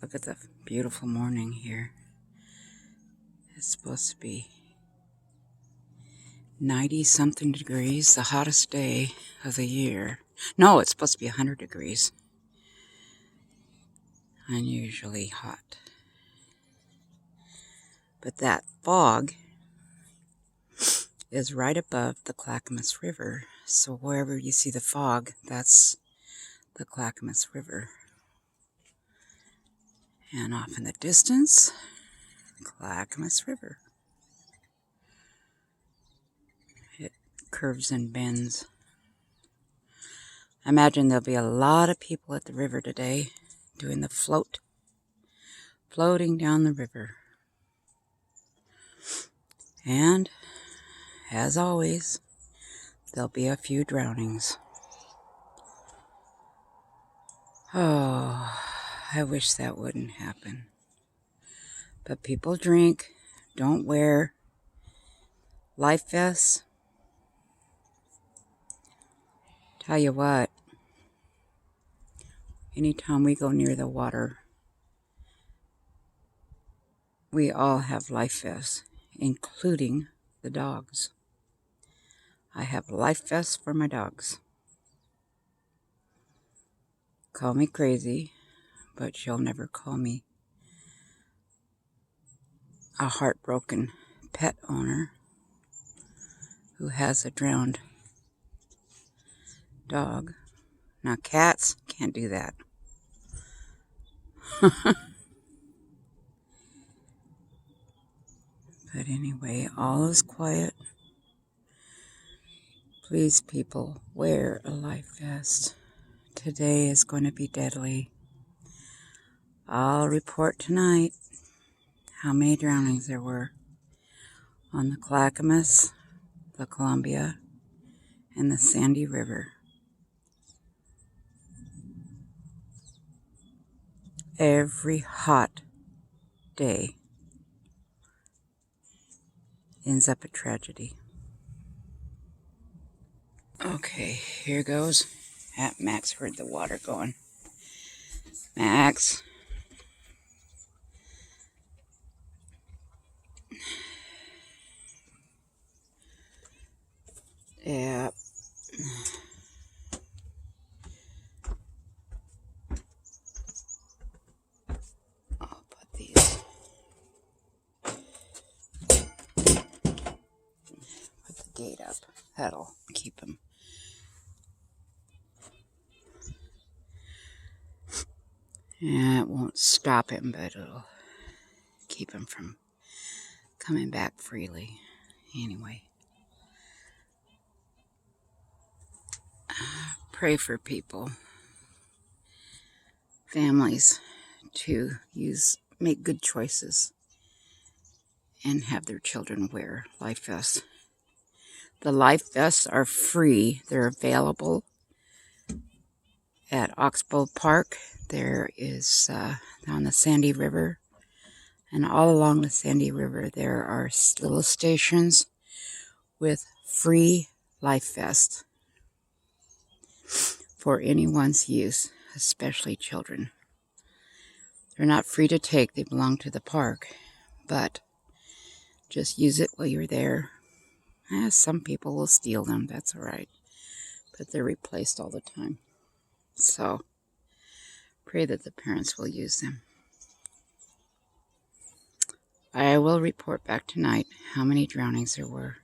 Look at the beautiful morning here. It's supposed to be 90-something degrees, the hottest day of the year. No, it's supposed to be 100 degrees. Unusually hot. But that fog is right above the Clackamas River. So wherever you see the fog, that's the Clackamas River. And off in the distance, Clackamas River. It curves and bends. I imagine there'll be a lot of people at the river today doing the floating down the river. And, as always, there'll be a few drownings. Oh, I wish that wouldn't happen. But people drink, don't wear life vests. Tell you what, anytime we go near the water, we all have life vests, including the dogs. I have life vests for my dogs. Call me crazy, but you'll never call me a heartbroken pet owner who has a drowned dog. Now cats can't do that. But anyway, all is quiet. Please, people, wear a life vest. Today is going to be deadly. I'll report tonight how many drownings there were on the Clackamas, the Columbia, and the Sandy River. Every hot day ends up a tragedy. Okay, here goes. Max heard the water going. Max. Yeah. I'll put these. Put the gate up. That'll keep him. Yeah, it won't stop him, but it'll keep him from coming back freely. Anyway. Pray for people, families, to make good choices and have their children wear life vests. The life vests are free. They're available at Oxbow Park. There is on the Sandy River, and all along the Sandy River there are little stations with free life vests for anyone's use, especially children. They're not free to take, they belong to the park, but just use it while you're there. Some people will steal them, that's alright, but they're replaced all the time. So, pray that the parents will use them. I will report back tonight how many drownings there were.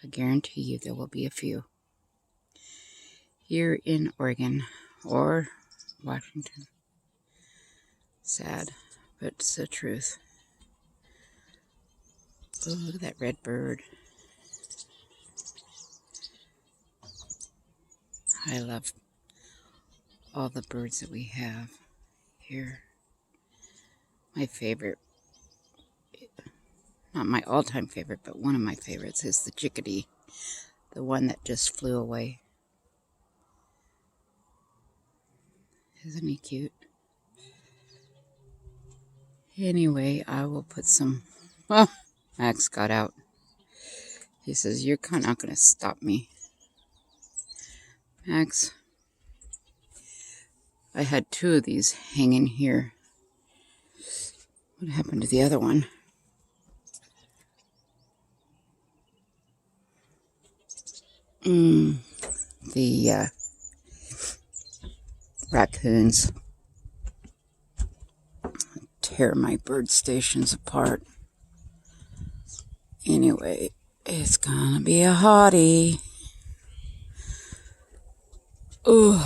I guarantee you there will be a few. Here in Oregon or Washington. Sad, but it's the truth. Oh, look at that red bird. I love all the birds that we have here. My favorite, not my all-time favorite, but one of my favorites is the chickadee. The one that just flew away. Isn't he cute? Anyway, I will put some... Oh, Max got out. He says, you're not going to stop me. Max, I had 2 of these hanging here What happened to the other one? The raccoons tear my bird stations apart. Anyway, it's gonna be a hottie. Ooh.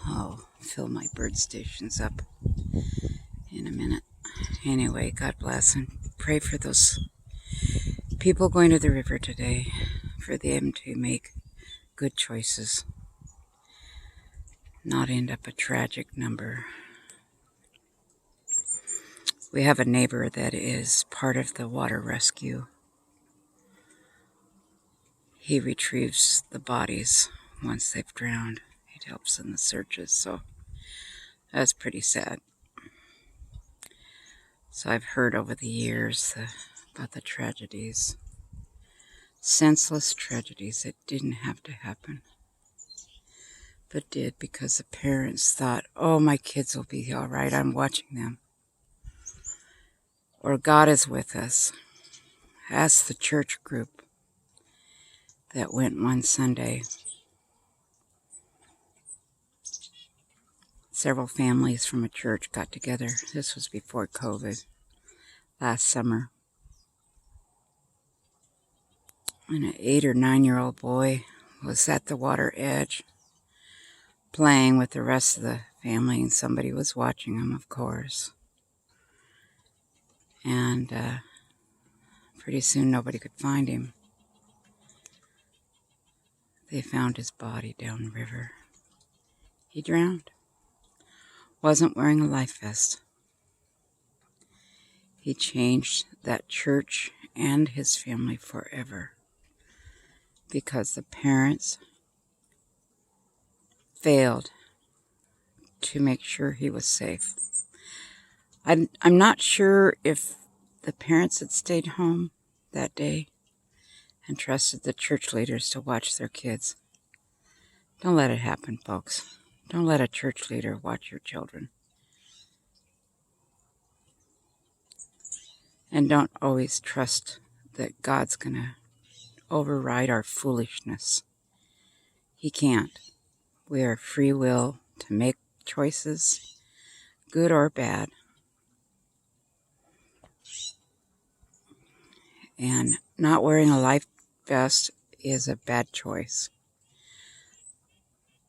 I'll fill my bird stations up in a minute. Anyway, God bless and pray for those people going to the river today, for them to make good choices, not end up a tragic number. We have a neighbor that is part of the water rescue. He retrieves the bodies once they've drowned. He helps in the searches, so that's pretty sad. So I've heard over the years about the tragedies, senseless tragedies that didn't have to happen, but did because the parents thought, oh, my kids will be all right, I'm watching them. Or God is with us. Ask the church group that went one Sunday. Several families from a church got together. This was before COVID, last summer. And an 8 or 9-year-old boy was at the water edge playing with the rest of the family, and somebody was watching him, of course. And pretty soon nobody could find him. They found his body down the river. He drowned. Wasn't wearing a life vest. He changed that church and his family forever because the parents failed to make sure he was safe. I'm not sure if the parents had stayed home that day and trusted the church leaders to watch their kids. Don't let it happen, folks. Don't let a church leader watch your children. And don't always trust that God's going to override our foolishness. He can't. We are free will to make choices, good or bad. And not wearing a life vest is a bad choice.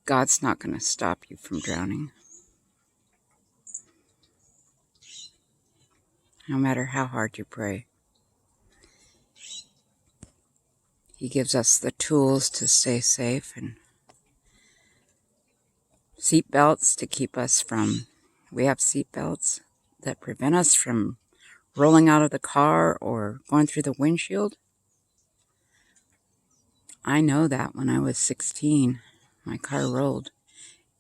God's not going to stop you from drowning. No matter how hard you pray. He gives us the tools to stay safe and seat belts to keep us from, we have seat belts that prevent us from rolling out of the car or going through the windshield. I know that when I was 16, my car rolled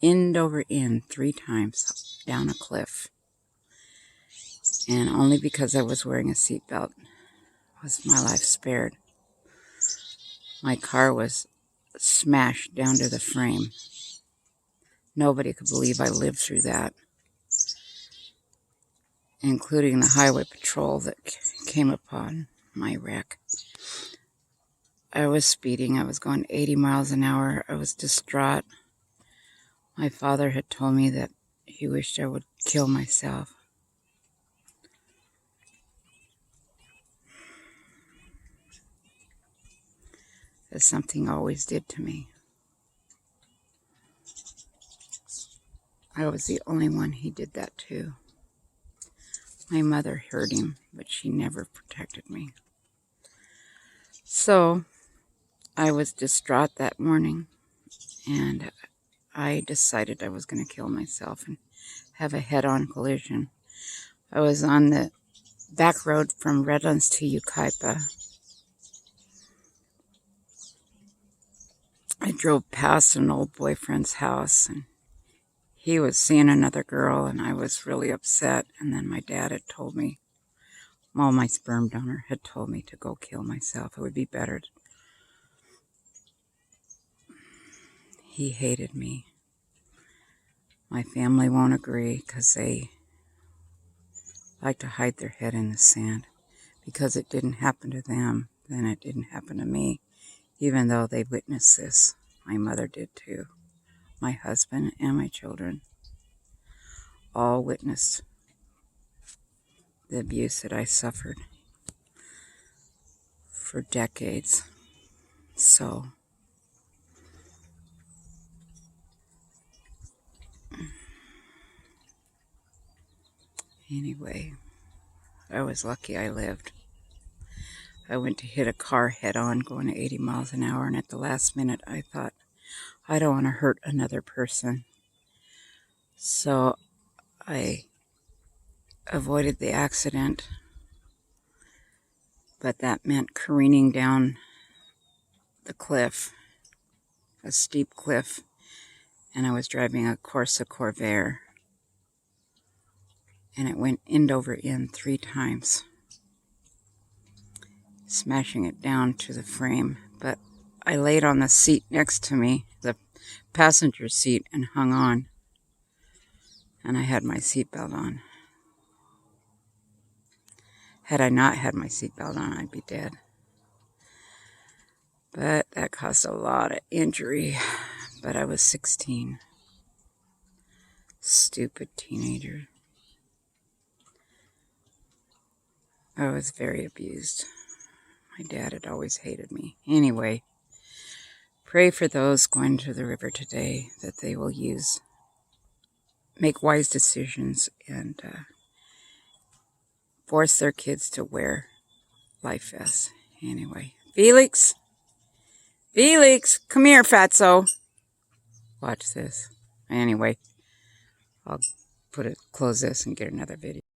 end over end 3 times down a cliff. And only because I was wearing a seatbelt was my life spared. My car was smashed down to the frame. Nobody could believe I lived through that, including the highway patrol that came upon my wreck. I was speeding. I was going 80 miles an hour. I was distraught. My father had told me that he wished I would kill myself. As something always did to me. I was the only one he did that to. My mother heard him, but she never protected me. So, I was distraught that morning, and I decided I was going to kill myself and have a head-on collision. I was on the back road from Redlands to Yucaipa. I drove past an old boyfriend's house, and he was seeing another girl, and I was really upset. And then my dad had told me, well, my sperm donor had told me to go kill myself. It would be better. He hated me. My family won't agree because they like to hide their head in the sand. Because it didn't happen to them, then it didn't happen to me. Even though they witnessed this. My mother did too. My husband and my children all witnessed the abuse that I suffered for decades. So, anyway, I was lucky I lived. I went to hit a car head on going to 80 miles an hour, and at the last minute I thought, I don't want to hurt another person. So I avoided the accident, but that meant careening down the cliff, a steep cliff, and I was driving a Corsa Corvair, and it went end over end 3 times, smashing it down to the frame. But I laid on the seat next to me, the passenger seat, and hung on, and I had my seatbelt on. Had I not had my seatbelt on, I'd be dead. But that caused a lot of injury. But I was 16. Stupid teenager. I was very abused. My dad had always hated me. Anyway, pray for those going to the river today that they will make wise decisions and force their kids to wear life vests. Anyway, Felix, come here, fatso. Watch this. Anyway, I'll close this and get another video.